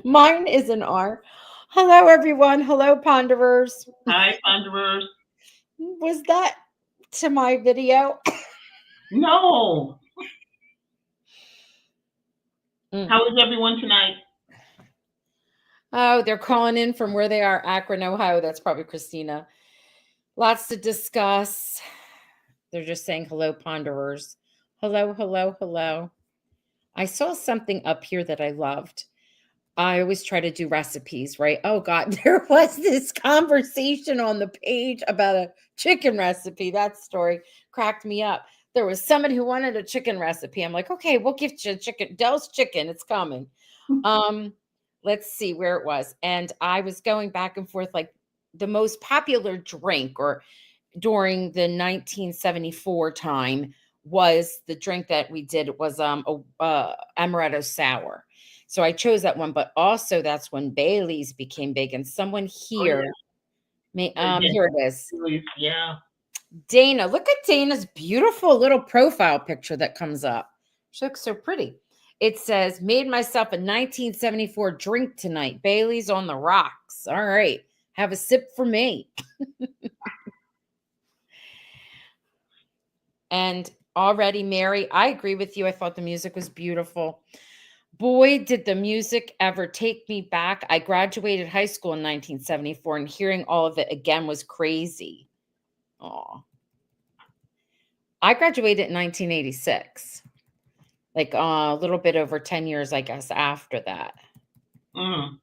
Mine is an R. Hello, everyone. Hello, Ponderers. Hi, Ponderers. Was that to my video? No. Mm. How is everyone tonight? Oh, they're calling in from where they are, Akron, Ohio. That's probably Christina. Lots to discuss. They're just saying hello, Ponderers. Hello, hello, hello. I saw something up here that I loved. I always try to do recipes, right? Oh God, there was this conversation on the page about a chicken recipe. That story cracked me up. There was somebody who wanted a chicken recipe. I'm like, okay, we'll give you chicken. Dell's chicken, it's coming. Um, let's see where it was. And I was going back and forth like the most popular drink or during the 1974 time was the drink that we did was a amaretto sour. So I chose that one, but also that's when Bailey's became big. And someone Oh, here, yeah. may Yes, here it is. please. Yeah. Dana, look at Dana's beautiful little profile picture that comes up. She looks so pretty. It says, "Made myself a 1974 drink tonight. Bailey's on the rocks. All right, have a sip for me." And already, Mary, I agree with you. I thought the music was beautiful. Boy, did the music ever take me back. I graduated high school in 1974, and hearing all of it again was crazy. Oh, I graduated in 1986, like a little bit over 10 years, I guess, after that. Mm.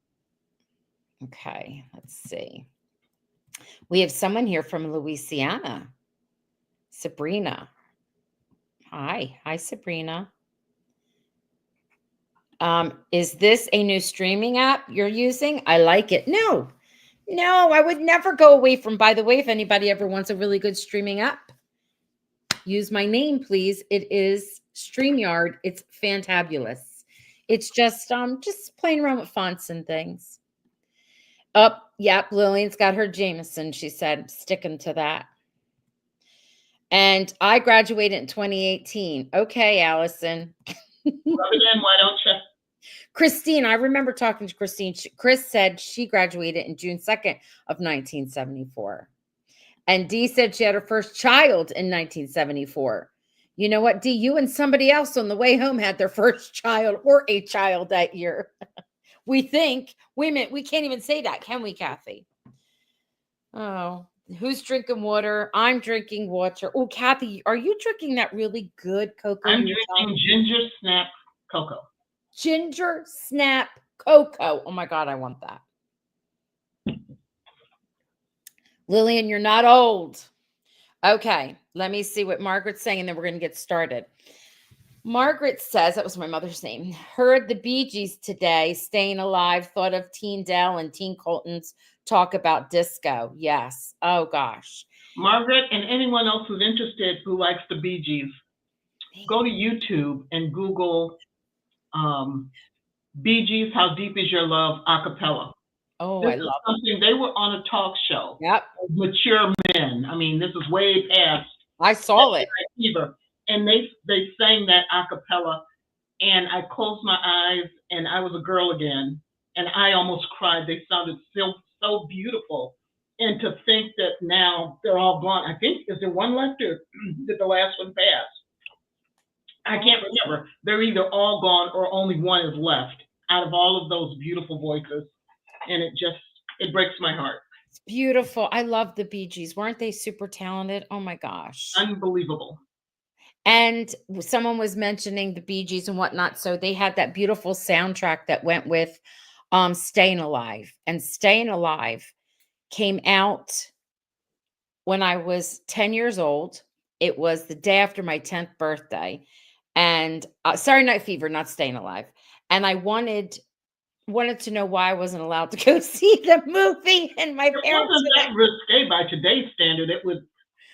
Okay, let's see. We have someone here from Louisiana, Sabrina. Hi. Hi, Sabrina. Is this a new streaming app you're using? I like it. No, no, I would never go away from. By the way, if anybody ever wants a really good streaming app, use my name, please. It is StreamYard. It's fantabulous. It's just playing around with fonts and things. Up, yep, Lillian's got her Jameson, she said, sticking to that. And I graduated in 2018. Okay, Allison. Rub it in, why don't you? Christine, I remember talking to Christine. Chris said she graduated in June 2nd of 1974. And Dee said she had her first child in 1974. You know what, Dee? You and somebody else on the way home had their first child or a child that year. We think. Wait a minute. We can't even say that, can we, Kathy? Oh, who's drinking water? I'm drinking water. Oh, Kathy, are you drinking that really good cocoa I'm you were drinking telling? ginger snap cocoa. Ginger snap cocoa. Oh my God, I want that. Lillian, you're not old. Okay, let me see what Margaret's saying, and then we're going to get started. Margaret says, that was my mother's name, heard the Bee Gees today, staying alive, thought of Teen Dell and Teen Colton's talk about disco. Yes. Oh, gosh. Margaret and anyone else who's interested who likes the Bee Gees, go to YouTube and Google Bee Gees, How Deep Is Your Love a cappella. Oh, This I is love it. something they were on a talk show. Yep. Mature men. I mean, this is way past I saw it. fever. And they sang that a cappella, and I closed my eyes, and I was a girl again, and I almost cried. They sounded so beautiful, and to think that now they're all gone. I think is there one left, or did the last one pass? I can't remember. They're either all gone or only one is left out of all of those beautiful voices, and it breaks my heart. It's beautiful. I love the Bee Gees. Weren't they super talented? Oh my gosh. Unbelievable. And someone was mentioning the Bee Gees and whatnot. So they had that beautiful soundtrack that went with Staying Alive. And Staying Alive came out when I was 10 years old. It was the day after my 10th birthday. And Saturday Night Fever, not Staying Alive. And I wanted to know why I wasn't allowed to go see the movie. And my It parents wasn't that risque by today's standard. It would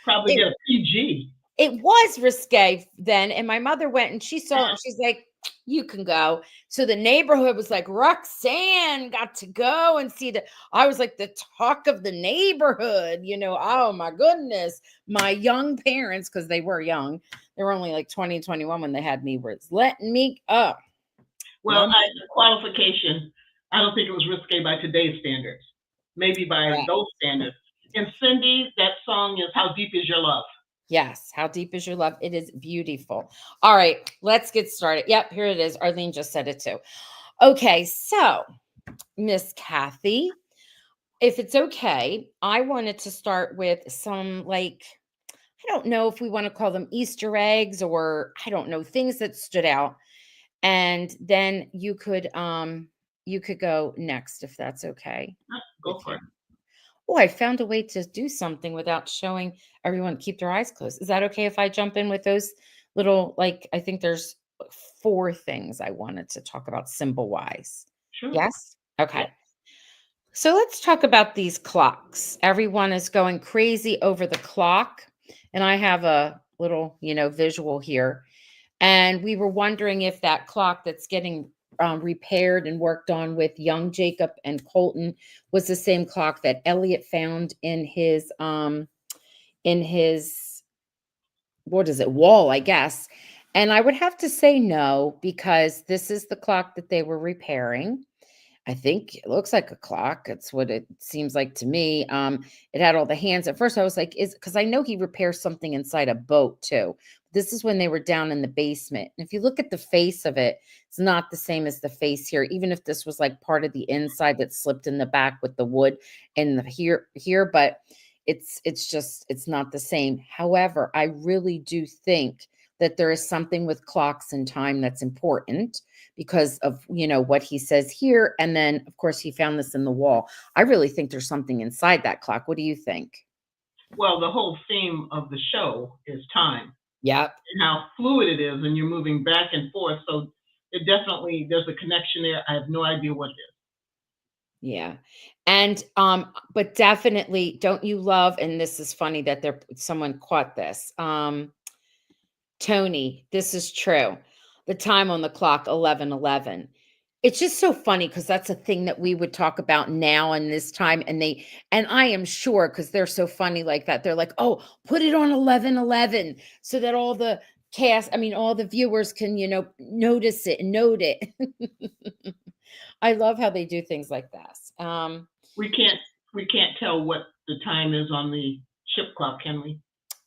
probably it get a PG. it was risque then, and my mother went and she saw it and she's like, "You can go." So the neighborhood was like, "Roxanne got to go and see the." I was like the talk of the neighborhood, Oh my goodness, my young parents, because they were young, they were only like 20 and 21 when they had me, was letting me up. Well, qualification. I don't think it was risque by today's standards, maybe by Correct. those standards. And Cindy, that song is How Deep Is Your Love? Yes. How deep is your love? It is beautiful. All right, let's get started. Yep, here it is. Arlene just said it too. Okay, so Miss Kathy, if it's okay, I wanted to start with some like I don't know if we want to call them Easter eggs or I don't know things that stood out, and then you could go next if that's okay Go with for you. it. Oh, I found a way to do something without showing everyone keep their eyes closed. Is that okay if I jump in with those little like I think there's four things I wanted to talk about symbol wise. Sure. Yes? Yeah. Okay. So let's talk about these clocks. Everyone is going crazy over the clock. And I have a little, visual here. And we were wondering if that clock that's getting repaired and worked on with young Jacob and Colton was the same clock that Elliot found in his what is it, wall, I guess. And I would have to say no, because this is the clock that they were repairing. I think it looks like a clock. It's what it seems like to me. It had all the hands. At first, I was like, is because I know he repairs something inside a boat too. This is when they were down in the basement. And if you look at the face of it, it's not the same as the face here. Even if this was like part of the inside that slipped in the back with the wood and the here, but it's not the same. However, I really do think that there is something with clocks and time that's important because of what he says here, and then of course he found this in the wall. I really think there's something inside that clock. What do you think? Well, the whole theme of the show is time Yep. and how fluid it is, and you're moving back and forth. So it definitely there's a connection there. I have no idea what it is. Yeah. And but definitely, don't you love, and this is funny that there someone caught this. Tony, this is true. The time on the clock, 11:11. It's just so funny because that's a thing that we would talk about now and this time, and I am sure because 'cause they're so funny like that. They're like, "Oh, put it on 11:11 so that all the all the viewers can, notice it and note it." I love how they do things like this. We can't we can't tell what the time is on the ship clock, can we?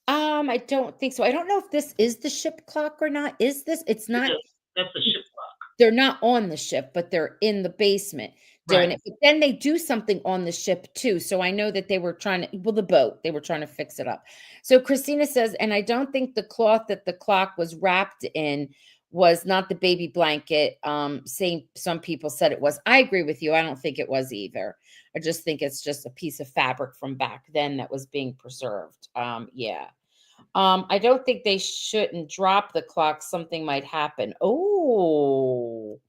I don't think so. I don't know if this is the ship clock or not. Is this? It's It not. is. That's the ship clock. They're not on the ship, but they're in the basement doing Right. it. But then they do something on the ship too. So I know that they were trying to, well, the boat, they were trying to fix it up. So Christina says, and I don't think the cloth that the clock was wrapped in was not the baby blanket. Some people said it was. I agree with you. I don't think it was either. I just think it's just a piece of fabric from back then that was being preserved. Yeah. I don't think they shouldn't drop the clock. Something might happen. Oh,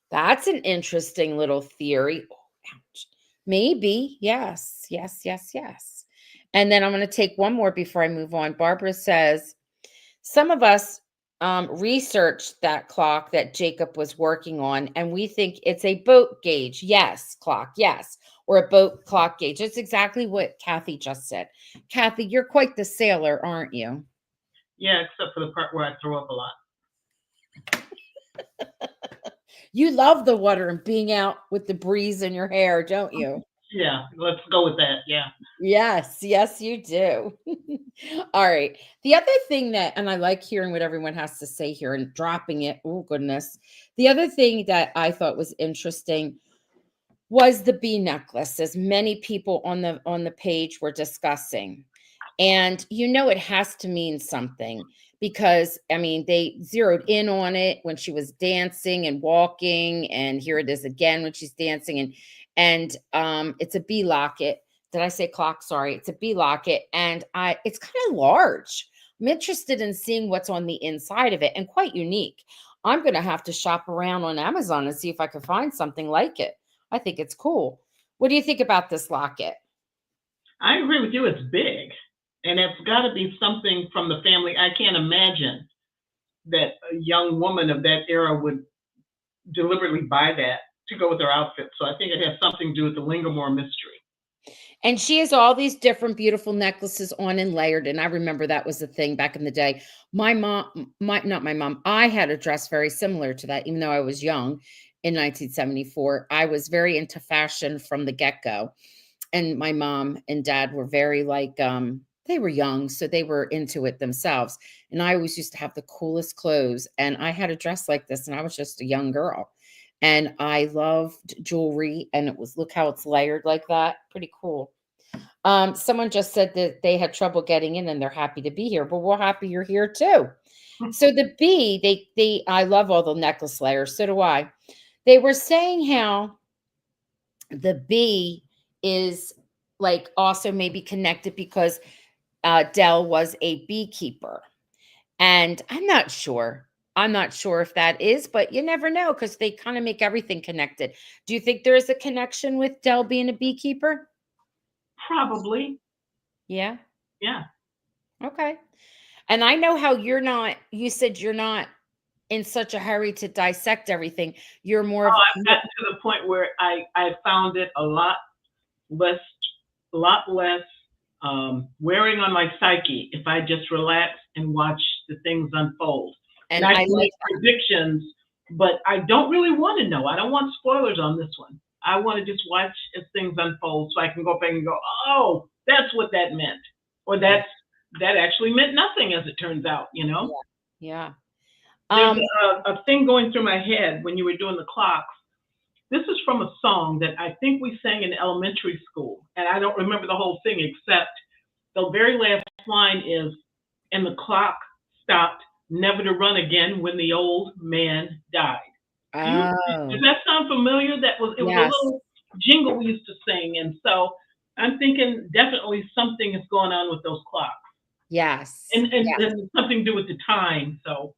that's an interesting little theory. Oh, ouch. Maybe. Yes. Yes. Yes. Yes. And then I'm going to take one more before I move on. Barbara says, some of us researched that clock that Jacob was working on, and we think it's a boat gauge. Yes, clock. Yes. Or a boat clock gauge. That's exactly what Kathy just said. Kathy, you're quite the sailor, aren't you? Yeah, except for the part where I throw up a lot. You love the water and being out with the breeze in your hair, don't you? Yeah, let's go with that. Yeah. Yes, yes, you do. All right. The other thing that, and I like hearing what everyone has to say here and dropping it. Oh, goodness. The other thing that I thought was interesting was the bee necklace, as many people on the page were discussing. And it has to mean something because they zeroed in on it when she was dancing and walking, and here it is again when she's dancing, and it's a bee locket. Did I say clock? Sorry, it's a bee locket, and it's kind of large. I'm interested in seeing what's on the inside of it, and quite unique. I'm gonna have to shop around on Amazon and see if I can find something like it. I think it's cool. What do you think about this locket? I agree with you. It's big. And it's got to be something from the family. I can't imagine that a young woman of that era would deliberately buy that to go with her outfit. So I think it has something to do with the Lingamore mystery. And she has all these different beautiful necklaces on and layered. And I remember that was the thing back in the day. My mom, not my mom, I had a dress very similar to that, even though I was young. in 1974. I was very into fashion from the get-go. And my mom and dad were very like, they were young, so they were into it themselves. And I always used to have the coolest clothes. And I had a dress like this, and I was just a young girl. And I loved jewelry, and it was, look how it's layered like that. Pretty cool. Someone just said that they had trouble getting in and they're happy to be here. But we're happy you're here too. So the bee, I love all the necklace layers. So do I. They were saying how the bee is like also maybe connected because Dell was a beekeeper. And I'm not sure. I'm not sure if that is, but you never know because they kind of make everything connected. Do you think there is a connection with Dell being a beekeeper? Probably. Yeah. Yeah. Okay. And I know how you said you're not in such a hurry to dissect everything. You're more of, I've gotten to the point where I found it less, a lot less wearing on my psyche if I just relax and watch the things unfold. and I I can like make predictions, but I don't really want to know. I don't want spoilers on this one. I want to just watch as things unfold so I can go back and go, oh, that's what that meant. Or that. that actually meant nothing as it turns out, you know? Yeah. Yeah. There's Um, a thing going through my head when you were doing the clocks. This is from a song that I think we sang in elementary school, and I don't remember the whole thing except the very last line is, "And the clock stopped, never to run again when the old man died." Does oh, that sound familiar? It was a yes. little jingle we used to sing, and so I'm thinking definitely something is going on with those clocks, Yes. Yes. and something to do with the time. So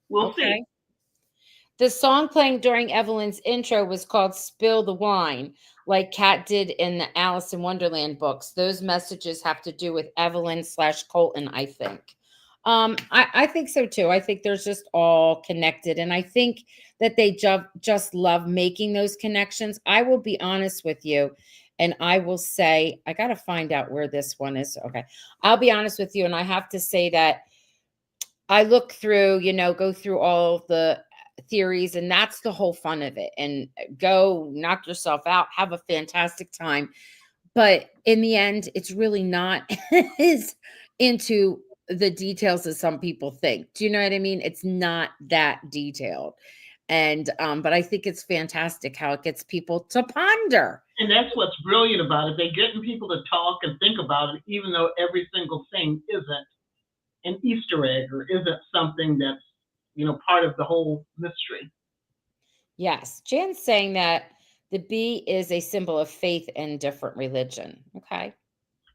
we'll see. Okay. The song playing during Evelyn's intro was called Spill the Wine, like Kat did in the Alice in Wonderland books. Those messages have to do with Evelyn/Colton, I think. I think so too. I think there's just all connected. And I think that they just love making those connections. I will be honest with you. And I will say, I got to find out where this one is. Okay. I'll be honest with you. And I have to say that I look through, go through all the theories, and that's the whole fun of it. And go knock yourself out, have a fantastic time. But in the end, it's really not as into the details as some people think. Do you know what I mean? It's not that detailed. And but I think it's fantastic how it gets people to ponder. And that's what's brilliant about it. They're getting people to talk and think about it, even though every single thing isn't an Easter egg or isn't something that's, part of the whole mystery. Yes. Jan's saying that the bee is a symbol of faith and different religion. Okay.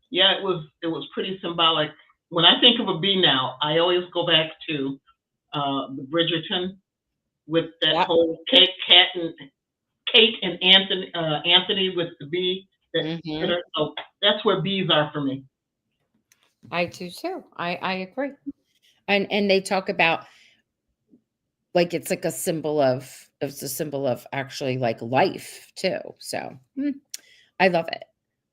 Yeah, it was pretty symbolic. When I think of a bee now, I always go back to the Bridgerton with that Yep. whole Kate and Anthony with the bee that Hmm. are, so that's where bees are for me. I do too. I agree. And they talk about like it's a symbol of actually like life too. So I love it.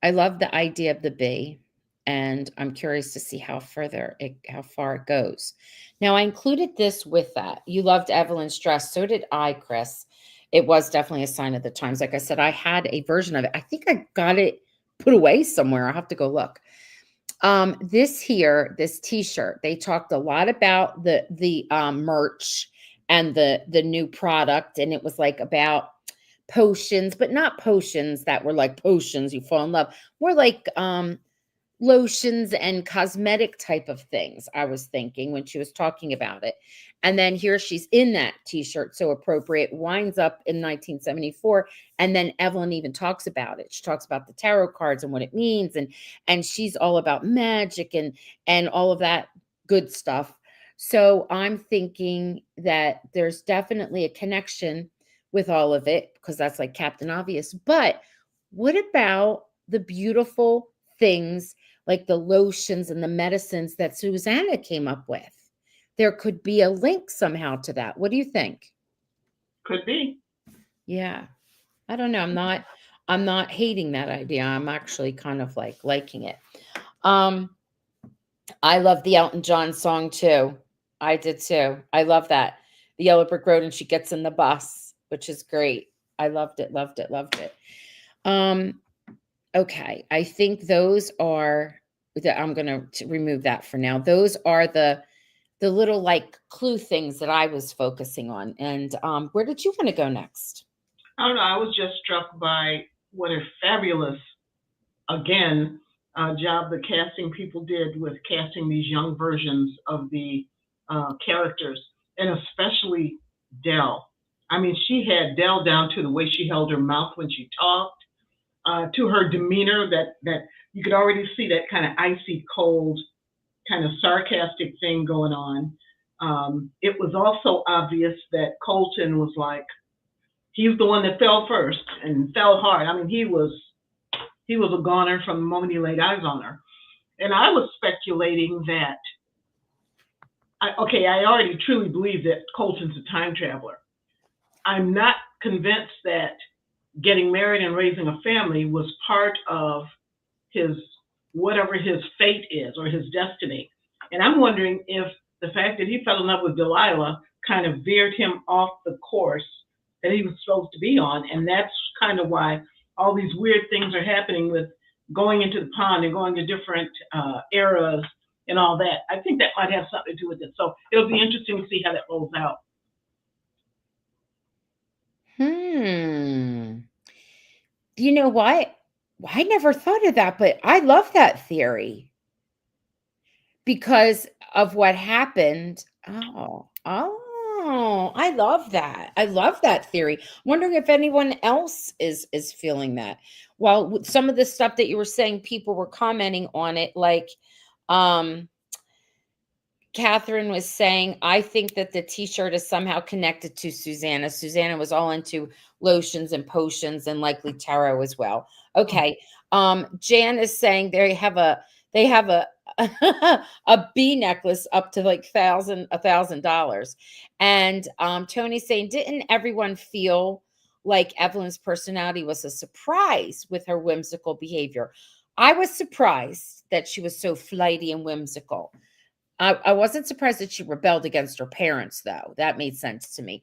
I love the idea of the bee, and I'm curious to see how far it goes. Now I included this with that. You loved Evelyn's dress, so did I, Chris. It was definitely a sign of the times. Like I said, I had a version of it. I think I got it put away somewhere. I'll have to go look. This t-shirt, they talked a lot about the merch and the new product, and it was like about potions, but not potions that were like potions you fall in love, more like lotions and cosmetic type of things, I was thinking when she was talking about it. And then here she's in that t-shirt, so appropriate, winds up in 1974. And then Evelyn even talks about it. She talks about the tarot cards and what it means. And she's all about magic and all of that good stuff. So I'm thinking that there's definitely a connection with all of it because that's like Captain Obvious. But what about the beautiful things like the lotions and the medicines that Susanna came up with? There could be a link somehow to that. What do you think? Could be. Yeah. I don't know. I'm not hating that idea. I'm actually kind of like liking it. Um I love the Elton John song too. I did too. I love that. The Yellow Brick Road and she gets in the bus. which is great. I loved it, loved it, loved it. Um, okay, I think those are that I'm gonna remove that for now. Those are the little like clue things that I was focusing on. And where did you want to go next? I don't know. I was just struck by what a fabulous, again, job the casting people did with casting these young versions of the characters, and especially Dell. I mean, she had Dell down to the way she held her mouth when she talked, to her demeanor, that you could already see that kind of icy cold, kind of sarcastic thing going on. It was also obvious that Colton was like, he's the one that fell first and fell hard. I mean, he was a goner from the moment he laid eyes on her. And I was speculating that, I already truly believe that Colton's a time traveler. I'm not convinced that getting married and raising a family was part of his, whatever his fate is or his destiny. And I'm wondering if the fact that he fell in love with Delilah kind of veered him off the course that he was supposed to be on. And that's kind of why all these weird things are happening with going into the pond and going to different eras and all that. I think that might have something to do with it. So it'll be interesting to see how that rolls out. You know what? I never thought of that, but I love that theory because of what happened. I love that. I love that theory. Wondering if anyone else is feeling that. Well, with some of the stuff that you were saying, people were commenting on it, like Catherine was saying, I think that the t-shirt is somehow connected to Susanna. Susanna was all into lotions and potions and likely tarot as well. Okay. Jan is saying they have a a bee necklace up to like $1,000. And Tony's saying, didn't everyone feel like Evelyn's personality was a surprise with her whimsical behavior? I was surprised that she was so flighty and whimsical. I wasn't surprised that she rebelled against her parents, though. That made sense to me.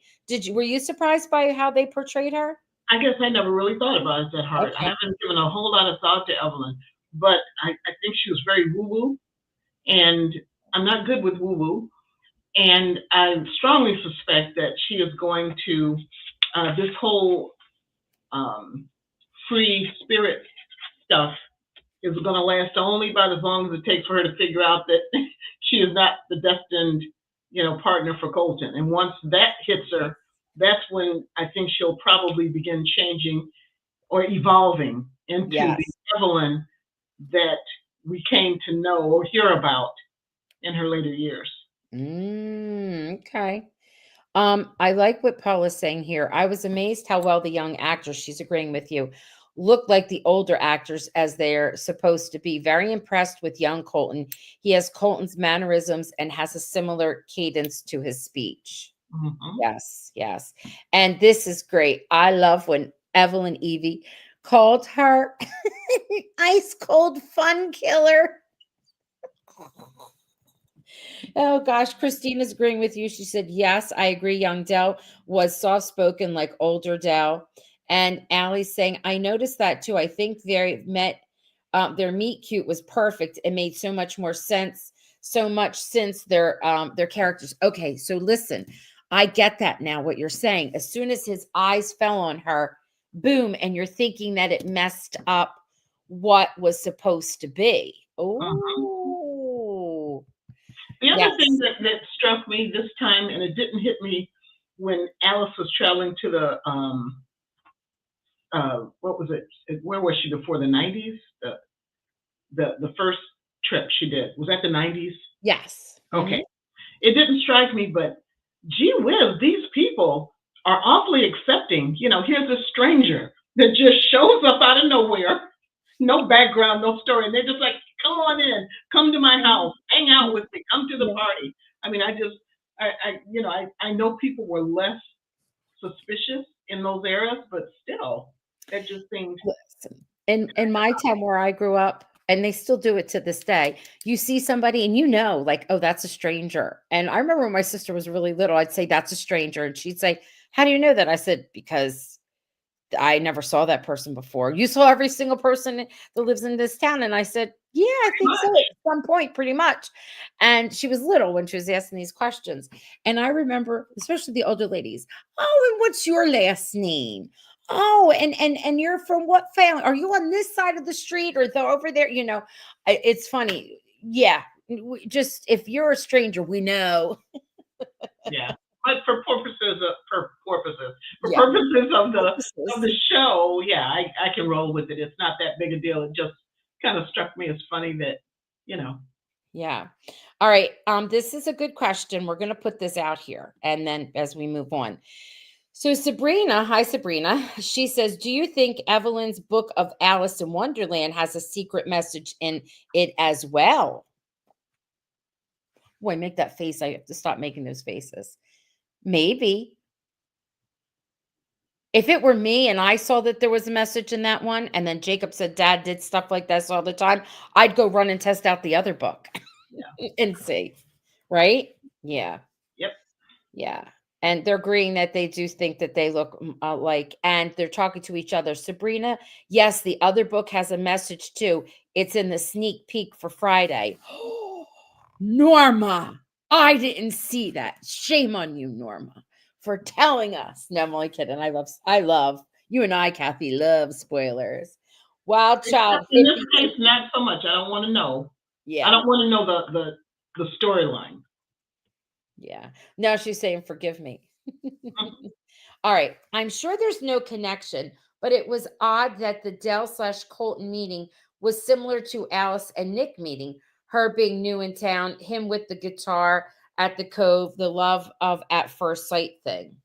Were you surprised by how they portrayed her? I guess I never really thought about it that hard. I haven't given a whole lot of thought to Evelyn, but I think she was very woo-woo, and I'm not good with woo-woo. And I strongly suspect that she is going to, this whole free spirit stuff is going to last only about as long as it takes for her to figure out that she is not the destined, partner for Colton. And once that hits her, that's when I think she'll probably begin changing or evolving into the Evelyn that we came to know or hear about in her later years. Okay. I like what Paul is saying here. I was amazed how well the young actors, she's agreeing with you, look like the older actors as they're supposed to be. Very impressed with young Colton. He has Colton's mannerisms and has a similar cadence to his speech. Yes, yes. And this is great. I love when Evelyn Evie called her ice cold fun killer. Oh gosh, Christina's agreeing with you. She said, yes, I agree. Young Dell was soft spoken like older Dell. And Allie's saying, I noticed that too. I think their meet cute was perfect. It made so much more sense, so much since their characters. Okay, so listen, I get that now, what you're saying. As soon as his eyes fell on her, boom, and you're thinking that it messed up what was supposed to be. Oh. The other thing that struck me this time, and it didn't hit me when Alice was traveling to the what was it? Where was she before the 90s? The first trip she did was that the 90s? Yes. Okay. It didn't strike me, but gee whiz, these people are awfully accepting. Here's a stranger that just shows up out of nowhere, no background, no story, and they're just like, come on in, come to my house, hang out with me, come to the party. I mean, I know people were less suspicious in those eras, but still, that just seemed. In my time where I grew up, and they still do it to this day, you see somebody and like, oh, that's a stranger. And I remember when my sister was really little, I'd say, that's a stranger. And she'd say, How do you know that? I said, because I never saw that person before. You saw every single person that lives in this town. And I said, yeah, I Pretty think so much. at some point, pretty much. And she was little when she was asking these questions. And I remember, especially the older ladies, oh, and what's your last name? Oh, and you're from what family? Are you on this side of the street or the over there? It's funny. Yeah. Just if you're a stranger, we know. Yeah. But for Yeah. purposes of the Purposes. show, yeah, I can roll with it. It's not that big a deal. It just kind of struck me as funny that, you know, Yeah. All right. This is a good question. We're going to put this out here and then as we move on. So Sabrina, hi Sabrina, she says, "Do you think Evelyn's book of Alice in Wonderland has a secret message in it as well?" Boy, make that face. I have to stop making those faces. Maybe. If it were me and I saw that there was a message in that one, and then Jacob said Dad did stuff like this all the time, I'd go run and test out the other book yeah. and see. Right? Yeah. Yep. Yeah. And they're agreeing that they do think that they look alike and they're talking to each other. Sabrina, yes, the other book has a message too. It's in the sneak peek for Friday. Norma, I didn't see that. Shame on you, Norma, for telling us. No, I'm only kidding. I love you and I, Kathy, love spoilers. Wild Child In this 52. case, not so much. I don't want to know. I Yeah. don't want to know the storyline. Yeah. Now she's saying, forgive me. All right. I'm sure there's no connection, but it was odd that the Dell/Colton meeting was similar to Alice and Nick meeting. Her being new in town, him with the guitar at the Cove, the love of at first sight thing.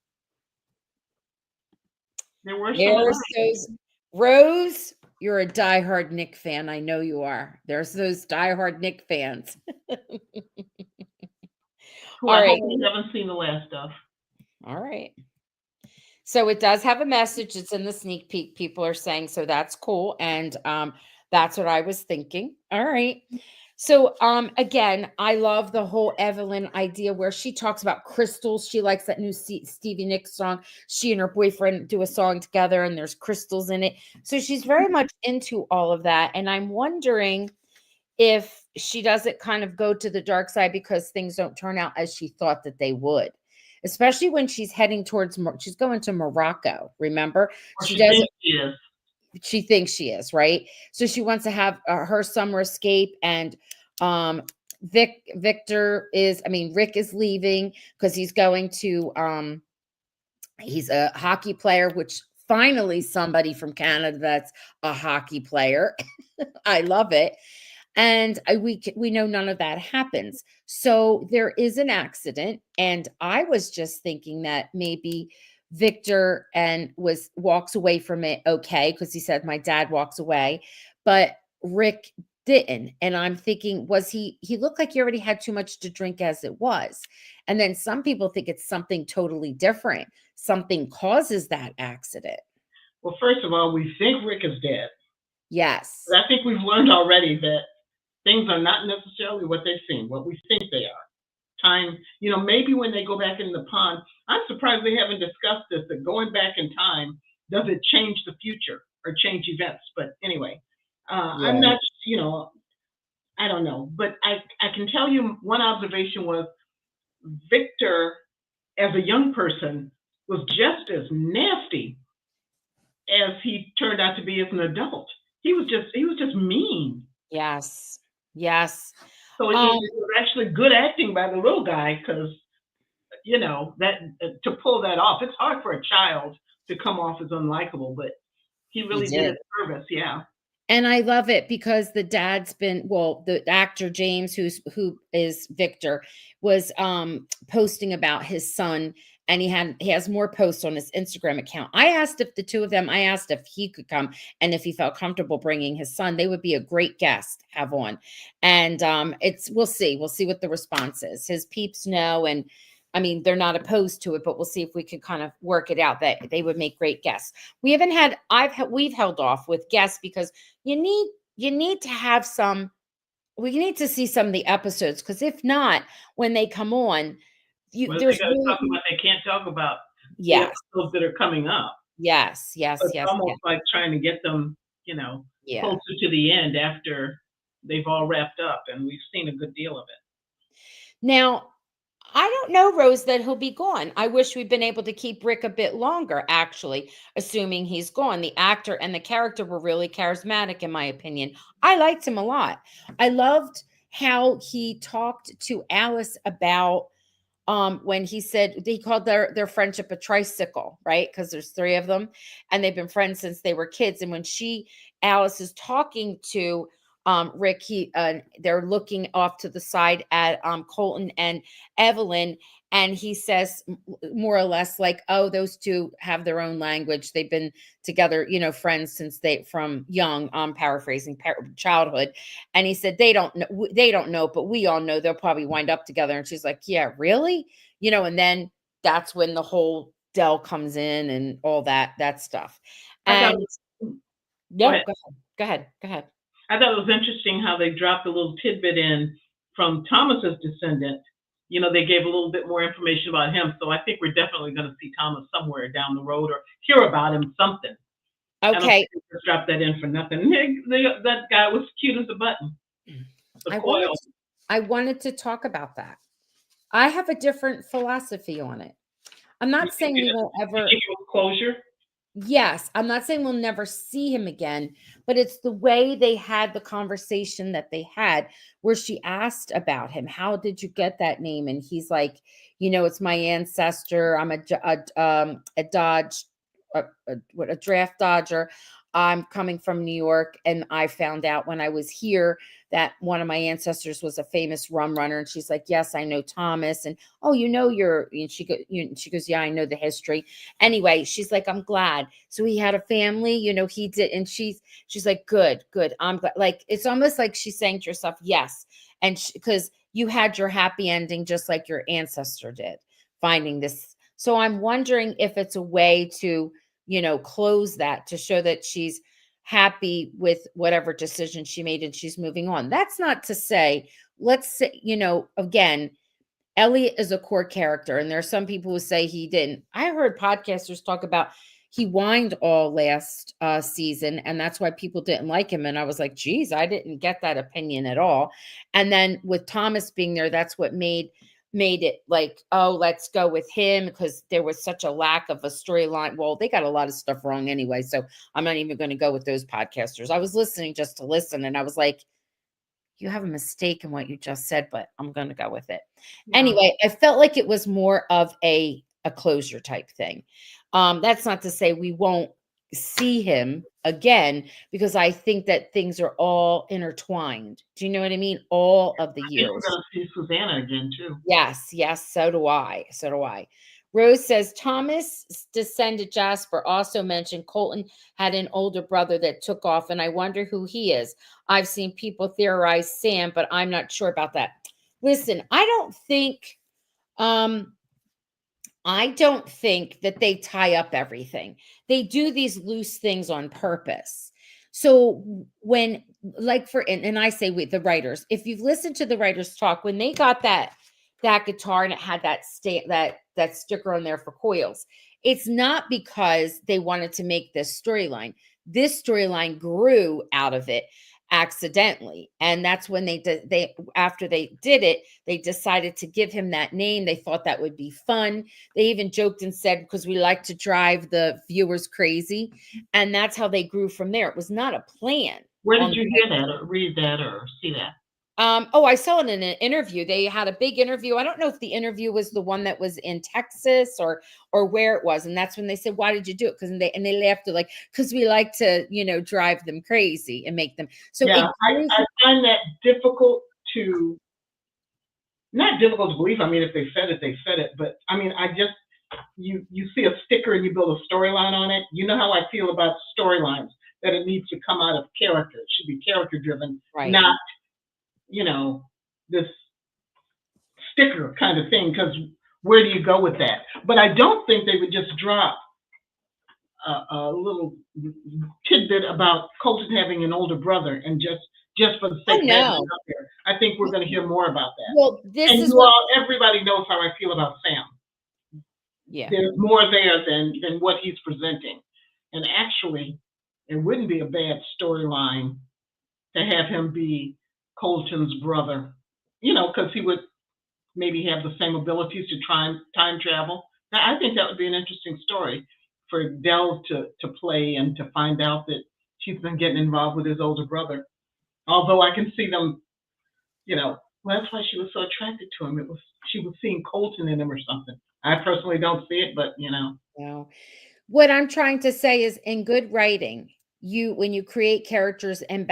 There were some There's alike. those Rose. You're a diehard Nick fan. I know you are. There's those diehard Nick fans. Who All I right. hope we haven't seen the last of. All right. So it does have a message. It's in the sneak peek. People are saying, so that's cool. And that's what I was thinking. All right. So again, I love the whole Evelyn idea where she talks about crystals. She likes that new Stevie Nicks song. She and her boyfriend do a song together and there's crystals in it. So she's very much into all of that. And I'm wondering if she doesn't kind of go to the dark side because things don't turn out as she thought that they would, especially when she's heading towards she's going to Morocco, remember? Or She she doesn't, thinks she is. she thinks she is, right? So she wants to have her summer escape. And um Victor is, I mean, Rick is leaving because he's going to he's a hockey player, which finally somebody from Canada that's a hockey player. I love it. And we know none of that happens. So there is an accident, and I was just thinking that maybe Victor and was walks away from it okay because he said my dad walks away, but Rick didn't. And I'm thinking, was he looked like he already had too much to drink as it was. And then some people think it's something totally different. Something causes that accident. Well, first of all, we think Rick is dead. Yes. But I think we've learned already that things are not necessarily what they seem, what we think they are. Time, maybe when they go back in the pond, I'm surprised they haven't discussed this, that going back in time, does it change the future or change events? But anyway, I'm Yeah. not, I don't know. But I can tell you one observation was Victor, as a young person, was just as nasty as he turned out to be as an adult. He was just mean. Yes. Yes. So it Um, was actually good acting by the little guy because that to pull that off, it's hard for a child to come off as unlikable, but he he really did did. it service. Yeah. And I love it because the dad's been, well, the actor James, who is Victor, was posting about his son, and he has more posts on his Instagram account. I asked if the two of them, I asked if he could come and if he felt comfortable bringing his son. They would be a great guest to have on. And it's we'll see what the response is. His peeps know, and I mean, they're not opposed to it, but we'll see if we can kind of work it out that they would make great guests. We haven't had we've held off with guests because you need to have some, we need to see some of the episodes, because if not, when they come on, What if they there's got to really, talk about they can't talk about? the Yes. episodes that are coming up. Yes. Yes. So it's Yes. almost Yes. like trying to get them, Yeah. closer to the end after they've all wrapped up, and we've seen a good deal of it. Now, I don't know, Rose, that he'll be gone. I wish we'd been able to keep Rick a bit longer, actually, assuming he's gone. The actor and the character were really charismatic, in my opinion. I liked him a lot. I loved how he talked to Alice about when he said he called their friendship a tricycle, right? Because there's three of them and they've been friends since they were kids. And when Alice is talking to Rick, they're looking off to the side at Colton and Evelyn, and he says more or less like, oh, those two have their own language, they've been together, friends since from young, paraphrasing, childhood. And he said they don't know, but we all know they'll probably wind up together. And she's like, yeah, really? And then that's when the whole Dell comes in and all that stuff. I thought, And go no, ahead. go ahead. I thought it was interesting how they dropped a little tidbit in from Thomas's descendant. They gave a little bit more information about him, so I think we're definitely going to see Thomas somewhere down the road or hear about him something. I don't Okay. think they just dropped that in for nothing. That guy was cute as a button. I wanted to talk about that. I have a different philosophy on it. I'm not saying we won't ever closure. Yes, I'm not saying we'll never see him again, but it's the way they had the conversation that they had, where she asked about him. How did you get that name? And he's like, it's my ancestor. I'm a Dodge, a draft dodger. I'm coming from New York, and I found out when I was here that one of my ancestors was a famous rum runner. And she's like, yes, I know Thomas. And oh, and she goes, yeah, I know the history. Anyway, she's like, I'm glad. So he had a family, he did. And she's like, good. I'm glad. Like, it's almost like she's saying to herself, yes. And because you had your happy ending, just like your ancestor did, finding this. So I'm wondering if it's a way to, close that, to show that she's happy with whatever decision she made and she's moving on. That's not to say, let's say, again, Elliot is a core character, and there are some people who say he didn't. I heard podcasters talk about he whined all last season, and that's why people didn't like him. And I was like, geez, I didn't get that opinion at all. And then with Thomas being there, that's what made it like, oh, let's go with him, because there was such a lack of a storyline. Well, they got a lot of stuff wrong anyway, so I'm not even going to go with those podcasters. I was listening just to listen, and I was like, you have a mistake in what you just said, but I'm going to go with it. Yeah. Anyway, I felt like it was more of a closure type thing. That's not to say we won't see him again, because I think that things are all intertwined. Do you know what I mean? All of the years. We're going to see Susanna again too. Yes. So do I. Rose says Thomas' descendant Jasper also mentioned Colton had an older brother that took off, and I wonder who he is. I've seen people theorize Sam, but I'm not sure about that. Listen, I don't think that they tie up everything. They do these loose things on purpose. So when, like, and I say with the writers, if you've listened to the writers talk, when they got that guitar and it had that sticker on there for coils, it's not because they wanted to make this storyline. This storyline grew out of it accidentally, and that's when after they did it, they decided to give him that name. They thought that would be fun. They even joked and said, because we like to drive the viewers crazy, and that's how they grew from there. It was not a plan. Where did you hear that or read that or see that? I saw it in an interview. They had a big interview. I don't know if the interview was the one that was in Texas or where it was. And that's when they said, why did you do it? Because they laughed at, like, because we like to, drive them crazy and make them. So yeah, I find that not difficult to believe. I mean, if they said it, they said it. But I mean, you see a sticker and you build a storyline on it. You know how I feel about storylines, that it needs to come out of character. It should be character driven, right? Not, this sticker kind of thing, because where do you go with that? But I don't think they would just drop a little tidbit about Colton having an older brother and just for the sake of having it out there. I think we're going to hear more about that. Well, everybody knows how I feel about Sam. Yeah. There's more there than what he's presenting. And actually, it wouldn't be a bad storyline to have him be Colton's brother. Because he would maybe have the same abilities to time travel. Now, I think that would be an interesting story for Dell to play and to find out that she's been getting involved with his older brother. Although I can see them, well, that's why she was so attracted to him. She was seeing Colton in him or something. I personally don't see it, but No. What I'm trying to say is in good writing, when you create characters and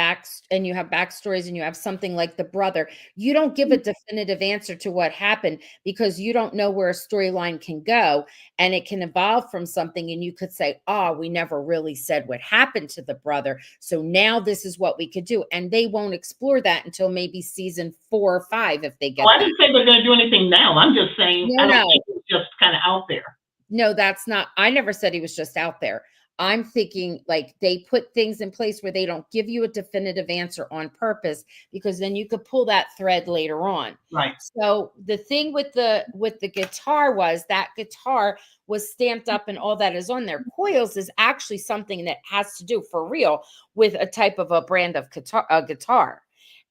you have backstories and you have something like the brother, you don't give a definitive answer to what happened because you don't know where a storyline can go and it can evolve from something. And you could say, oh, we never really said what happened to the brother. So now this is what we could do. And they won't explore that until maybe season 4 or 5 if they get I that. didn't say they're going to do anything now. I'm just saying I don't think it's just kind of out there. No, that's not. I never said he was just out there. I'm thinking like they put things in place where they don't give you a definitive answer on purpose because then you could pull that thread later on. Right. So the thing with the guitar was that guitar was stamped up and all that is on there. Coils is actually something that has to do for real with a type of a brand of guitar.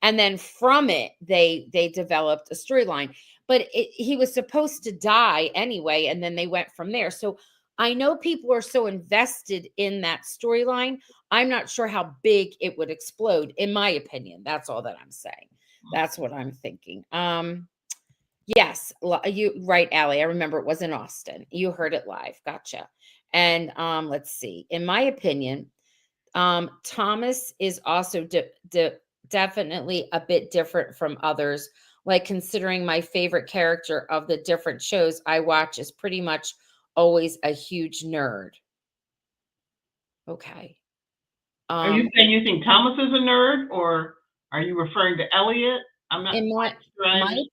And then from it, they developed a storyline. But he was supposed to die anyway, and then they went from there. So I know people are so invested in that storyline. I'm not sure how big it would explode, in my opinion. That's all that I'm saying. That's what I'm thinking. Yes, you right, Allie. I remember it was in Austin. You heard it live. Gotcha. And let's see. In my opinion, Thomas is also definitely a bit different from others. Like considering my favorite character of the different shows I watch is pretty much always a huge nerd. Okay. Are you saying you think Thomas is a nerd, or are you referring to Elliot? I'm not quite sure I understand.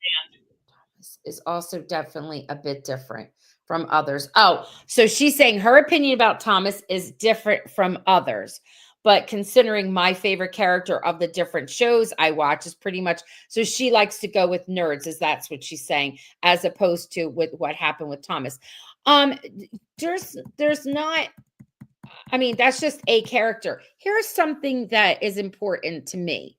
Thomas is also definitely a bit different from others. Oh, so she's saying her opinion about Thomas is different from others. But considering my favorite character of the different shows I watch is pretty much, so she likes to go with nerds, as that's what she's saying, as opposed to with what happened with Thomas. There's not, I mean, that's just a character. Here's something that is important to me.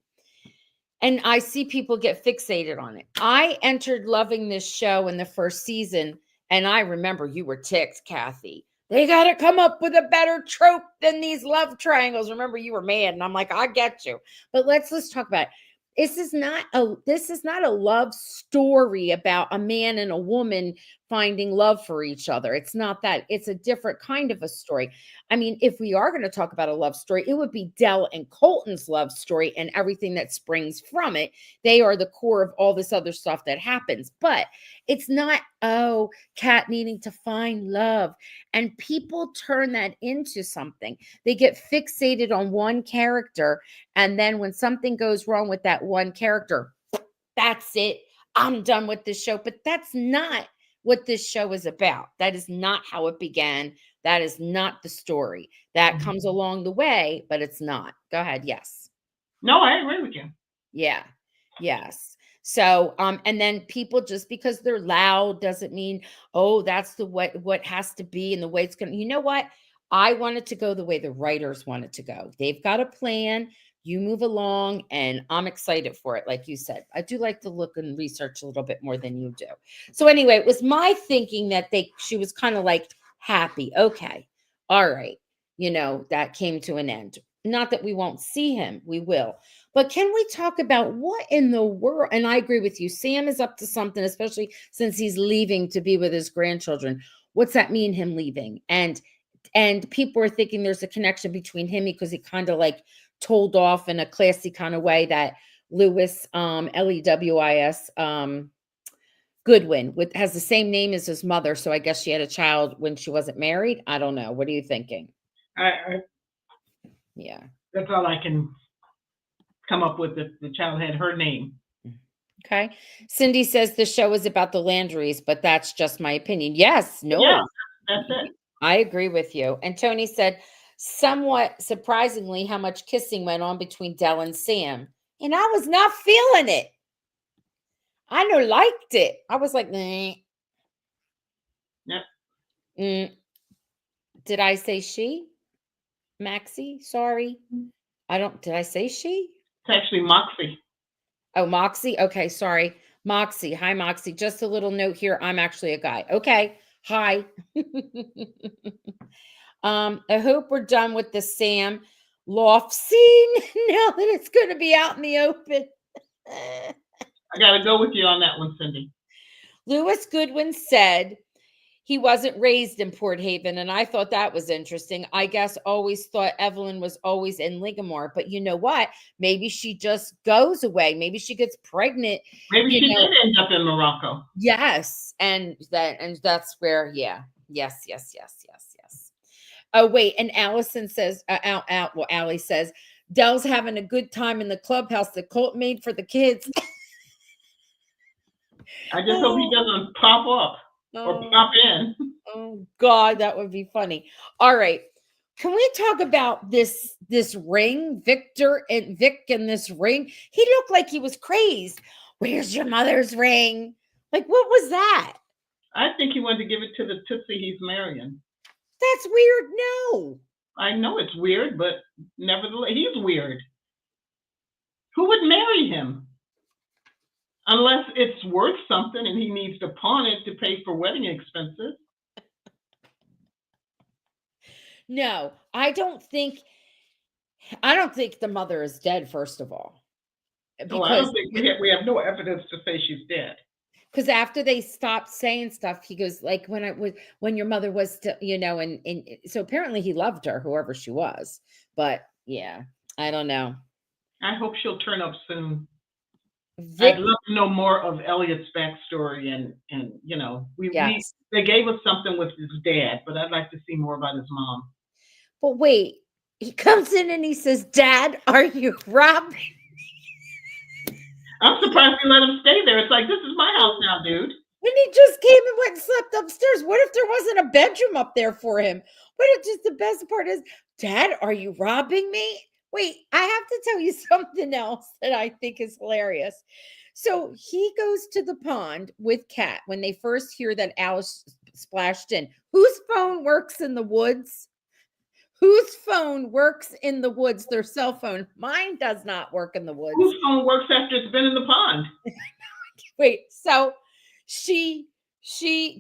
And I see people get fixated on it. I entered loving this show in the first season, and I remember you were ticked, Kathy. They got to come up with a better trope than these love triangles. Remember, you were mad, and I'm like, I get you. But let's talk about it. This is not a love story about a man and a woman finding love for each other. It's not that. It's a different kind of a story. I mean, if we are going to talk about a love story, it would be Dell and Colton's love story and everything that springs from it. They are the core of all this other stuff that happens. But it's not, oh, Kat needing to find love. And people turn that into something. They get fixated on one character. And then when something goes wrong with that one character, that's it. I'm done with this show. But that's not what this show is about. That is not how it began. That is not the story. That comes along the way, but it's not. Go ahead. Yes. No, I agree with you. Yeah. Yes. So, and then people, just because they're loud doesn't mean, oh, that's what has to be and the way it's going to, you know what? I want it to go the way the writers want it to go. They've got a plan. You move along, and I'm excited for it. Like you said, I do like to look and research a little bit more than you do. So anyway, it was my thinking that she was kind of like happy. Okay. All right. That came to an end. Not that we won't see him. We will. But can we talk about what in the world? And I agree with you. Sam is up to something, especially since he's leaving to be with his grandchildren. What's that mean, him leaving? And people are thinking there's a connection between him because he kind of like told off in a classy kind of way that Lewis, Lewis, Goodwin has the same name as his mother. So I guess she had a child when she wasn't married. I don't know. What are you thinking? Yeah. That's all I can come up with. The child had her name. Okay. Cindy says the show is about the Landrys, but that's just my opinion. Yes. No. Yeah, that's it. I agree with you. And Tony said, somewhat surprisingly, how much kissing went on between Dell and Sam. And I was not feeling it. I liked it. I was like, nah. Yep. Mm, did I say she? Maxie? Sorry. Did I say she? It's actually Moxie. Oh, Moxie? Okay, sorry. Moxie. Hi, Moxie. Just a little note here. I'm actually a guy. Okay. Hi. I hope we're done with the Sam loft scene now that it's going to be out in the open. I got to go with you on that one, Cindy. Lewis Goodwin said he wasn't raised in Port Haven, and I thought that was interesting. I guess always thought Evelyn was always in Ligamore, but you know what? Maybe she just goes away. Maybe she gets pregnant. Maybe You she know, did end up in Morocco. yes, and that's where, yeah, yes, yes, yes, yes, yes. Oh wait, and Allison says, well, Allie says, Dell's having a good time in the clubhouse that Colt made for the kids. I just hope he doesn't pop up or Oh, pop in. oh God, that would be funny. All right. Can we talk about this ring, Victor and Vic in this ring? He looked like he was crazed. Where's your mother's ring? Like, what was that? I think he wanted to give it to the Tootsie he's marrying. That's weird. No. I know it's weird, but nevertheless, he's weird. Who would marry him? Unless it's worth something and he needs to pawn it to pay for wedding expenses. No, I don't think the mother is dead, first of all. Oh, I don't Because think we have no evidence to say she's dead. because after they stopped saying stuff, he goes like, when your mother was still, and so apparently he loved her, whoever she was. But yeah, I don't know. I hope she'll turn up soon. Vic, I'd love to know more of Elliot's backstory, and yes. they gave us something with his dad, but I'd like to see more about his mom. But wait, he comes in and he says, "Dad, are you robbing?" I'm surprised they let him stay there. It's like, this is my house now, dude. And he just came and went and slept upstairs. What if there wasn't a bedroom up there for him? What if just the best part is, Dad, are you robbing me? Wait, I have to tell you something else that I think is hilarious. So he goes to the pond with Kat when they first hear that Alice splashed in. Whose phone works in the woods? Whose phone works in the woods? Their cell phone. Mine does not work in the woods. Whose phone works after it's been in the pond? Wait, so she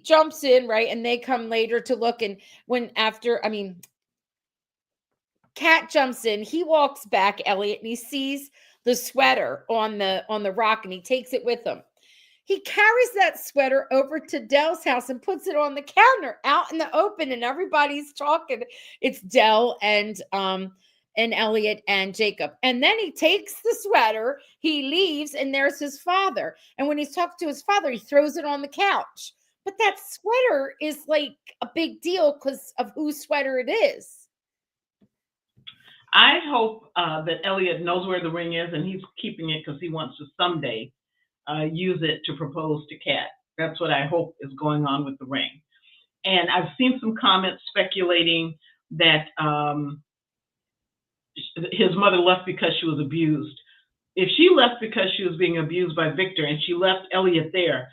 jumps in, right? And they come later to look. And Kat jumps in, he walks back, Elliot, and he sees the sweater on the rock, and he takes it with him. He carries that sweater over to Dell's house and puts it on the counter out in the open, and everybody's talking. It's Dell and Elliot and Jacob. And then he takes the sweater, he leaves, and there's his father. And when he's talking to his father, he throws it on the couch. But that sweater is like a big deal because of whose sweater it is. I hope that Elliot knows where the ring is and he's keeping it because he wants to someday use it to propose to Kat. That's what I hope is going on with the ring. And I've seen some comments speculating that his mother left because she was abused. If she left because she was being abused by Victor and she left Elliot there,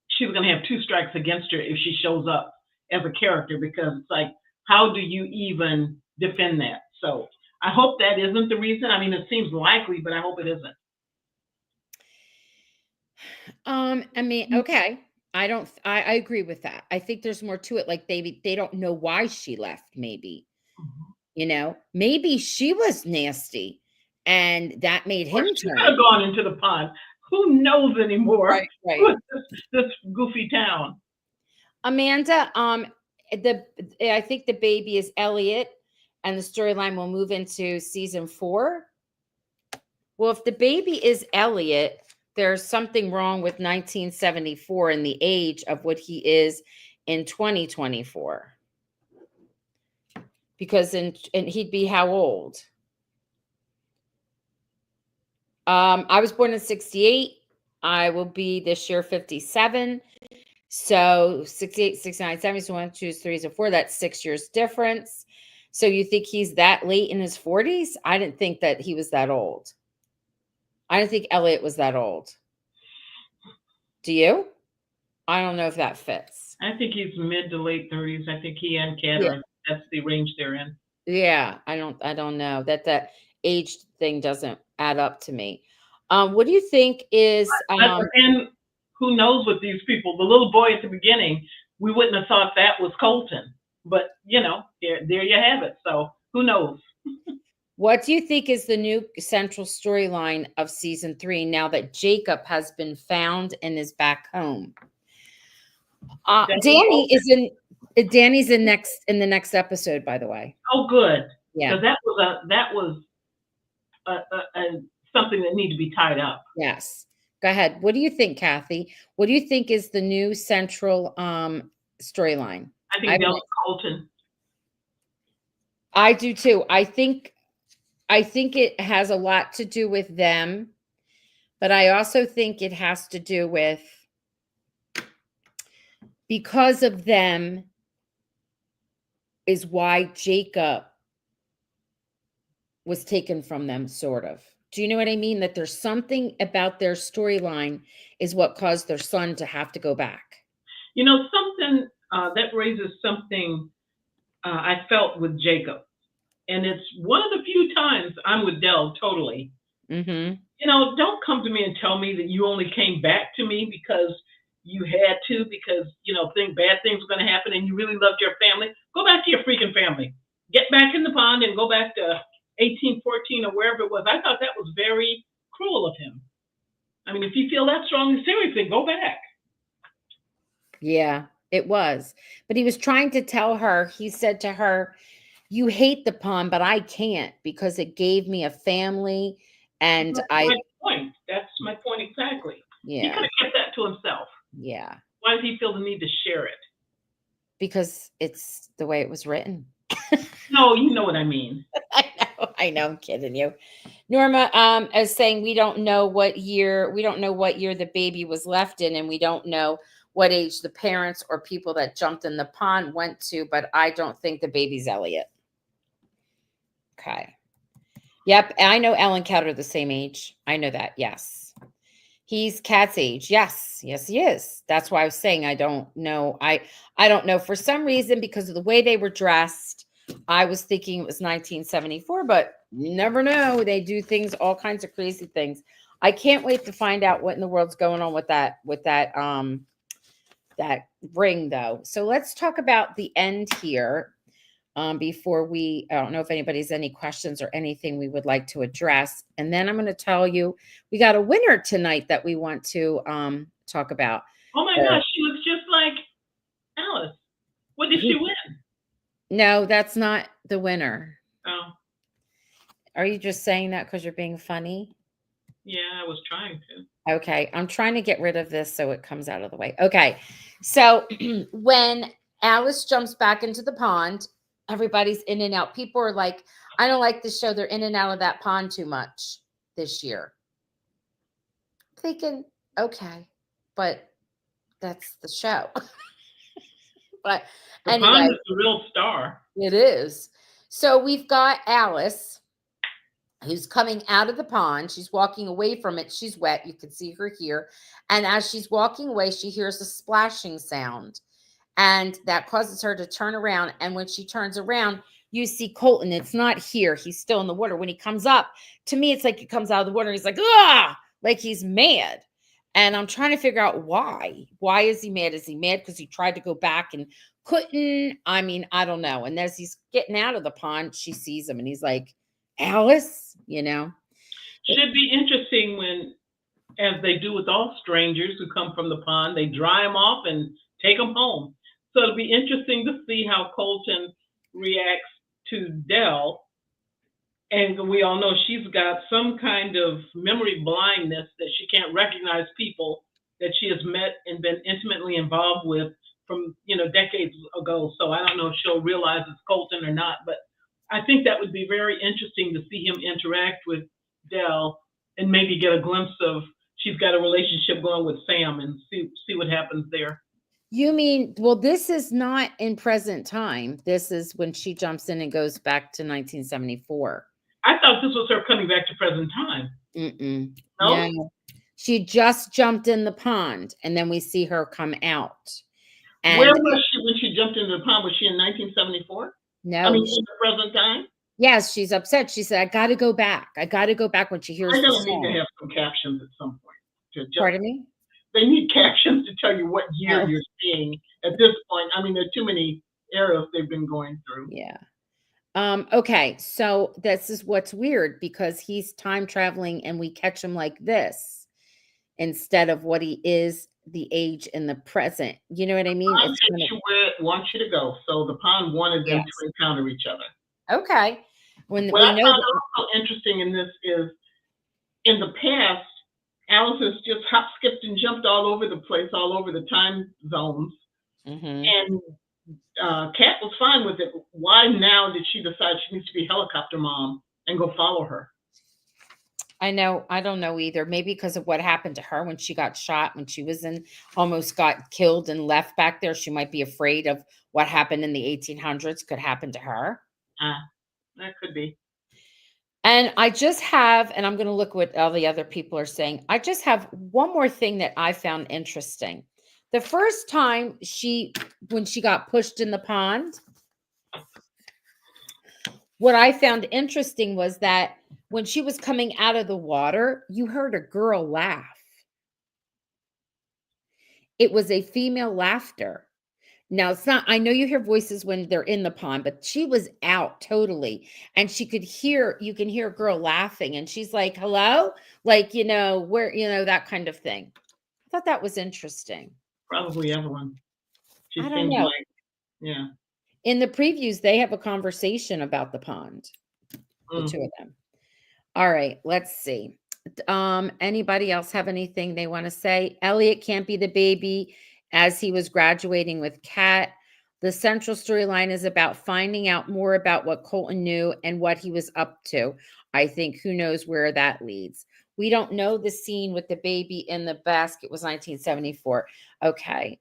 she was going to have two strikes against her if she shows up as a character, because it's like, how do you even defend that? So I hope that isn't the reason. I mean, it seems likely, but I hope it isn't. Okay. I agree with that. I think there's more to it. Like they don't know why she left, maybe. Maybe she was nasty and that made him She turn. could have gone into the pond. Who knows anymore? Right. This goofy town. Amanda, I think the baby is Elliot, and the storyline will move into season 4. Well, if the baby is Elliot, there's something wrong with 1974 and the age of what he is in 2024. Because and he'd be how old? I was born in 68. I will be this year 57. So 68, 69, 70, so 1, 2, 3, so 4. That's 6 years difference. So you think he's that late in his 40s? I didn't think that he was that old. I didn't think Elliot was that old. Do you? I don't know if that fits. I think he's mid to late 30s. I think he and Kat Yeah. are, that's the range they're in. Yeah, I don't know. That age thing doesn't add up to me. What do you think is But again, who knows with these people? The little boy at the beginning, we wouldn't have thought that was Colton. But, there you have it. So who knows? what do you think is the new central storyline of season 3 now that Jacob has been found and is back home? That is Danny's in the next episode, by the way. so good. Yeah. Because that was something that needed to be tied up. Yes. Go ahead. What do you think, Kathy? What do you think is the new central storyline? I think that was Colton. I do too. I think it has a lot to do with them, but I also think it has to do with because of them is why Jacob was taken from them, sort of. Do you know what I mean? That there's something about their storyline is what caused their son to have to go back. Something that raises something I felt with Jacob. And it's one of the few times I'm with Dell totally. Mm-hmm. Don't come to me and tell me that you only came back to me because you had to, because, think bad things were going to happen and you really loved your family. Go back to your freaking family. Get back in the pond and go back to 1814 or wherever it was. I thought that was very cruel of him. I mean, if you feel that strongly, seriously, go back. Yeah, it was. But he was trying to tell her, he said to her, you hate the pond, but I can't because it gave me a family. And That's my point. That's my point exactly. He Yeah. could have kept that to himself. Yeah. Why does he feel the need to share it? Because it's the way it was written. No, you know what I mean. I know, I'm kidding you. Norma is saying we don't know what year the baby was left in, and we don't know what age the parents or people that jumped in the pond went to, but I don't think the baby's Elliot. Okay. Yep, I know Ellen Cat are the same age. I know that, yes. He's Kat's age. Yes, he is. That's why I was saying I don't know. I don't know. For some reason, because of the way they were dressed, I was thinking it was 1974, but you never know. They do things, all kinds of crazy things. I can't wait to find out what in the world's going on with that ring, though. So let's talk about the end here. Before I don't know if anybody has any questions or anything we would like to address. And then I'm going to tell you, we got a winner tonight that we want to talk about. Oh my gosh, she looks just like Alice. What did she win? No, that's not the winner. Oh. Are you just saying that because you're being funny? Yeah, I was trying to. Okay, I'm trying to get rid of this so it comes out of the way. Okay, so when Alice jumps back into the pond, everybody's in and out. People are like, I don't like this show. They're in and out of that pond too much this year. Thinking, okay, but that's the show. But the anyway, pond is the real star. It is. So we've got Alice who's coming out of the pond. She's walking away from it. She's wet. You can see her here. And as she's walking away, she hears a splashing sound. And that causes her to turn around. And when she turns around, you see Colton. It's not here. He's still in the water. When he comes up, to me, it's like he comes out of the water. And he's like, ah, like he's mad. And I'm trying to figure out why. Why is he mad? Is he mad because he tried to go back and couldn't? I mean, I don't know. And as he's getting out of the pond, she sees him and he's like, Alice, Should be interesting when, as they do with all strangers who come from the pond, they dry them off and take them home. So it'll be interesting to see how Colton reacts to Dell. And we all know she's got some kind of memory blindness that she can't recognize people that she has met and been intimately involved with from, decades ago. So I don't know if she'll realize it's Colton or not, but I think that would be very interesting to see him interact with Dell and maybe get a glimpse of she's got a relationship going with Sam and see what happens there. You mean, well, this is not in present time. This is when she jumps in and goes back to 1974. I thought this was her coming back to present time. No? She just jumped in the pond and then we see her come out. Where And was she when she jumped into the pond? Was she in 1974? I no, mean, in the present time? yes, she's upset. She said, I got to go back. I got to go back when she hears They're the gonna need to song. have some captions at some point to just. Pardon me? They need captions to tell you what year Oh, you're seeing at this point. I mean, there are too many eras they've been going through. yeah. Okay, so this is what's weird because he's time traveling and we catch him like this instead of what he is the age in the present. You know what I mean? Pond It's kind takes of you where it wants you to go. So the pond wanted them yes. to encounter each other. Okay. When What we I know found that also interesting in this is in the past, Alice has just hop, skipped, and jumped all over the place, all over the time zones. mhm. And Kat was fine with it. Why now did she decide she needs to be helicopter mom and go follow her? I know, I don't know either. Maybe because of what happened to her when she got shot, when she was in almost got killed and left back there. She might be afraid of what happened in the 1800s could happen to her. Ah, that could be. And I just have, and I'm going to look what all the other people are saying. I just have one more thing that I found interesting. The first time when she got pushed in the pond, what I found interesting was that when she was coming out of the water, you heard a girl laugh. It was a female laughter. Now it's not, I know you hear voices when they're in the pond, but she was out totally. And she could hear, you can hear a girl laughing and she's like, hello? Like, where, that kind of thing. I thought that was interesting. Probably Evelyn. I She don't seems know. like, yeah. In the previews, they have a conversation about the pond, the two Mm. of them. All right, let's see. Anybody else have anything they want to say? Elliot can't be the baby as he was graduating with Kat. The central storyline is about finding out more about what Colton knew and what he was up to. I think who knows where that leads. We don't know the scene with the baby in the basket was 1974. Okay.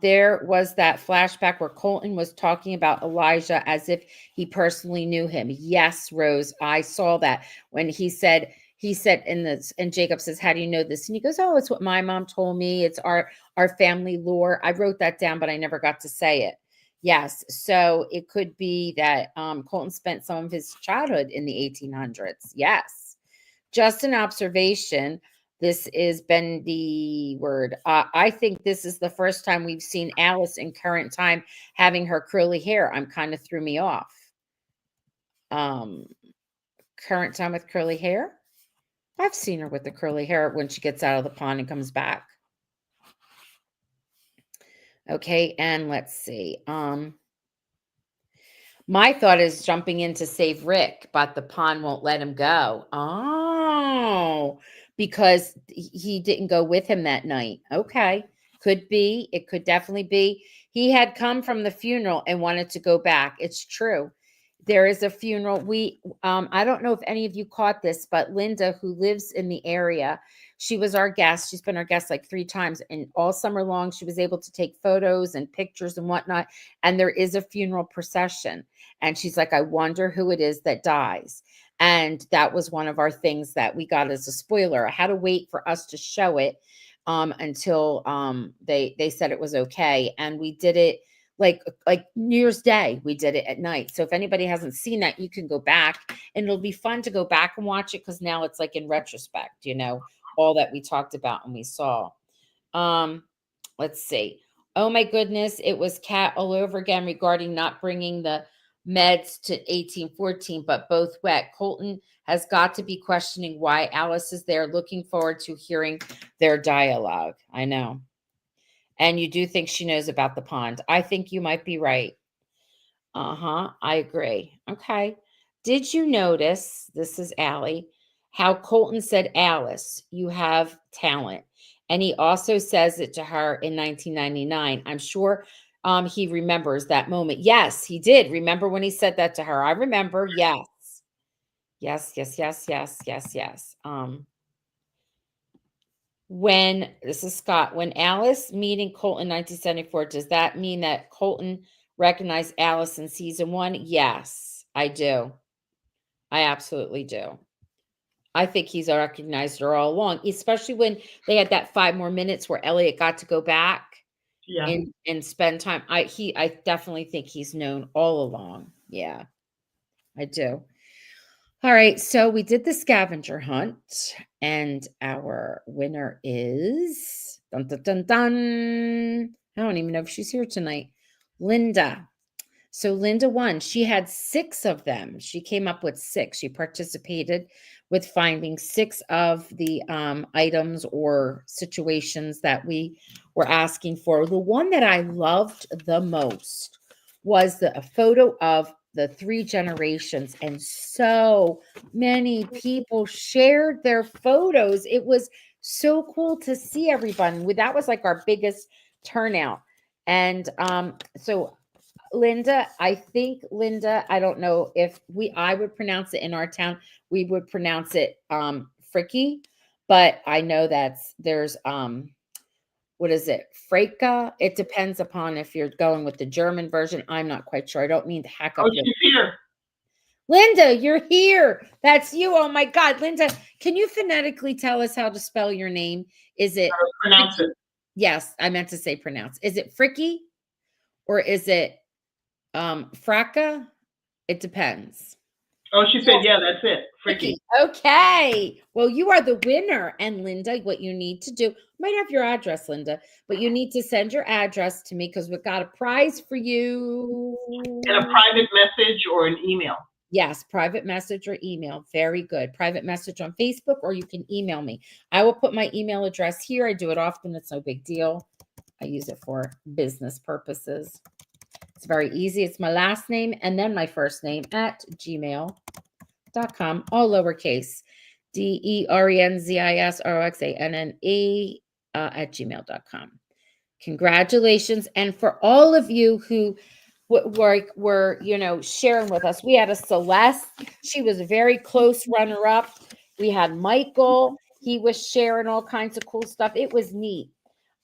There was that flashback where Colton was talking about Elijah as if he personally knew him. Yes, Rose, I saw that when he said in this, and Jacob says, how do you know this? And he goes, oh, it's what my mom told me. It's our family lore. I wrote that down, but I never got to say it. Yes. So it could be that Colton spent some of his childhood in the 1800s. Yes. Just an observation. This is been the word. I think this is the first time we've seen Alice in current time having her curly hair. I'm kind of threw me off. Um, Current time with curly hair. I've seen her with the curly hair when she gets out of the pond and comes back. Okay, and let's see. My thought is jumping in to save Rick, but the pond won't let him go. Oh, because he didn't go with him that night. Okay. Could be. It could definitely be. He had come from the funeral and wanted to go back. It's true. There is a funeral. I don't know if any of you caught this, but Linda, who lives in the area, she was our guest. She's been our guest like 3 times, and all summer long, she was able to take photos and pictures and whatnot. And there is a funeral procession. And she's like, I wonder who it is that dies. And that was one of our things that we got as a spoiler. I had to wait for us to show it until they said it was okay. And we did it like New Year's Day. We did it at night. So if anybody hasn't seen that, you can go back and it'll be fun to go back and watch it because now it's like in retrospect, all that we talked about and we saw. Let's see. Oh my goodness, it was Kat all over again regarding not bringing the meds to 1814, but both wet. Colton has got to be questioning why Alice is there. Looking forward to hearing their dialogue. I know. And you do think she knows about the pond. I think you might be right. Uh-huh. I agree. Okay. Did you notice, this is Allie, how Colton said, Alice, you have talent. And he also says it to her in 1999. I'm sure he remembers that moment. Yes, he did. Remember when he said that to her? I remember. Yes. Yes, yes, yes, yes, yes, yes. When this is Scott, when Alice meeting Colton in 1974, does that mean that Colton recognized Alice in season 1? Yes, I do. I absolutely do. I think he's recognized her all along, especially when they had that 5 more minutes where Elliot got to go back Yeah. and spend time. I definitely think he's known all along. Yeah, I do. All right, so we did the scavenger hunt, and our winner is dun dun dun dun. I don't even know if she's here tonight. Linda. So Linda won. She had 6 of them. She came up with 6. She participated with finding 6 of the items or situations that we were asking for. The one that I loved the most was a photo of the 3 generations, and so many people shared their photos. It was so cool to see everyone. That was like our biggest turnout. And so Linda, I think Linda, I don't know if I would pronounce it in our town, we would pronounce it Fricky, but I know there's what is it? Freka. It depends upon if you're going with the German version. I'm not quite sure. I don't mean to hack up Oh, your she's here. Linda, you're here. That's you. Oh my God. Linda, can you phonetically tell us how to spell your name? Is it Pronounce Fricky? it. Yes, I meant to say pronounce. Is it Fricky or is it Fracka? It depends. Oh, she said, yeah, that's it. Fricky. Freaky. Okay. Well, you are the winner. And Linda, what you need to do, might have your address, Linda, but you need to send your address to me because we've got a prize for you. And a private message or an email. Yes, private message or email. Very good. Private message on Facebook, or you can email me. I will put my email address here. I do it often. It's no big deal. I use it for business purposes. It's very easy. It's my last name and then my first name at gmail.com, all lowercase, DERENZISROXANNE at gmail.com. Congratulations. And for all of you who were sharing with us, we had a Celeste. She was a very close runner up. We had Michael. He was sharing all kinds of cool stuff. It was neat.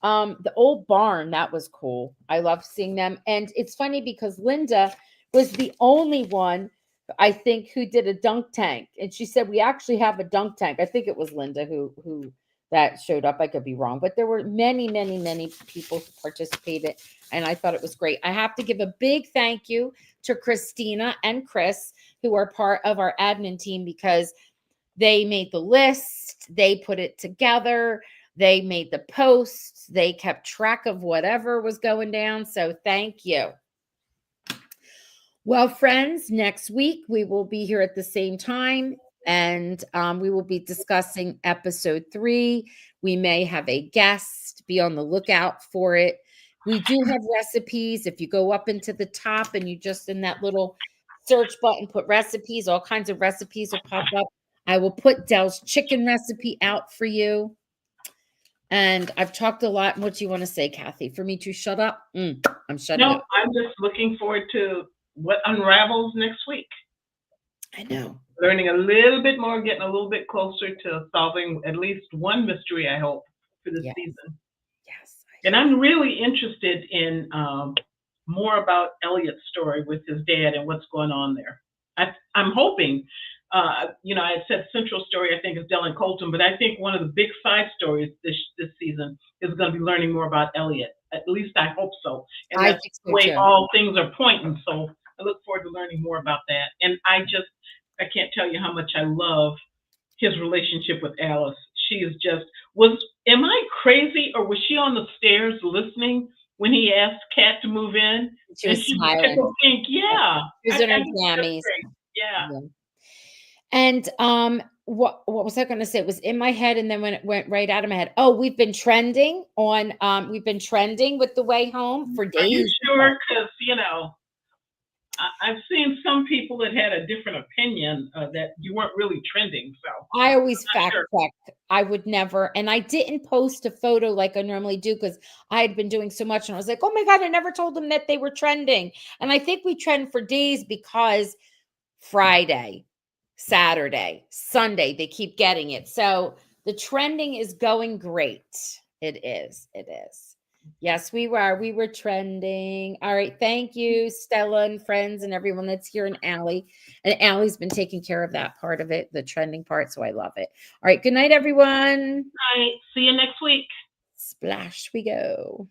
The old barn, that was cool. I love seeing them. And it's funny because Linda was the only one, I think, who did a dunk tank. And she said, we actually have a dunk tank. I think it was Linda who that showed up. I could be wrong, but there were many, many, many people who participated. And I thought it was great. I have to give a big thank you to Christina and Chris, who are part of our admin team, because they made the list, they put it together, they made the posts, they kept track of whatever was going down. So thank you. Well, friends, next week we will be here at the same time, and we will be discussing episode 3. We may have a guest. Be on the lookout for it. We do have recipes. If you go up into the top and you just in that little search button put recipes, all kinds of recipes will pop up. I will put Dell's chicken recipe out for you. And I've talked a lot. What do you want to say, Kathy? For me to shut up? I'm shutting No, up. I'm just looking forward to what unravels next week. I know. Learning a little bit more, getting a little bit closer to solving at least one mystery, I hope, for this Yes. season. Yes. And I'm really interested in more about Elliot's story with his dad and what's going on there. I'm hoping, I had said Central Story, I think, is Dell and Colton, but I think one of the big side stories this season is going to be learning more about Elliot. At least I hope so. And I that's think the so way too. all things are pointing. So I look forward to learning more about that. And I can't tell you how much I love his relationship with Alice. She is just am I crazy, or was she on the stairs listening when he asked Kat to move in? She And was she was smiling. tickled pink. Yeah. She was I in her think it's just jammies. great. Yeah. Yeah. And what was I going to say? It was in my head, and then when it went right out of my head. Oh, we've been trending with the way home for Are you days. sure? Because I've seen some people that had a different opinion that you weren't really trending. So I always I'm not fact sure. check. I would never, and I didn't post a photo like I normally do because I had been doing so much, and I was like, oh my God, I never told them that they were trending. And I think we trend for days because Friday, Saturday, Sunday, they keep getting it. So the trending is going great. It is. It is. Yes, we were. We were trending. All right. Thank you, Stella and friends and everyone that's here, and Allie. And Allie's been taking care of that part of it, the trending part. So I love it. All right. Good night, everyone. All right. See you next week. Splash we go.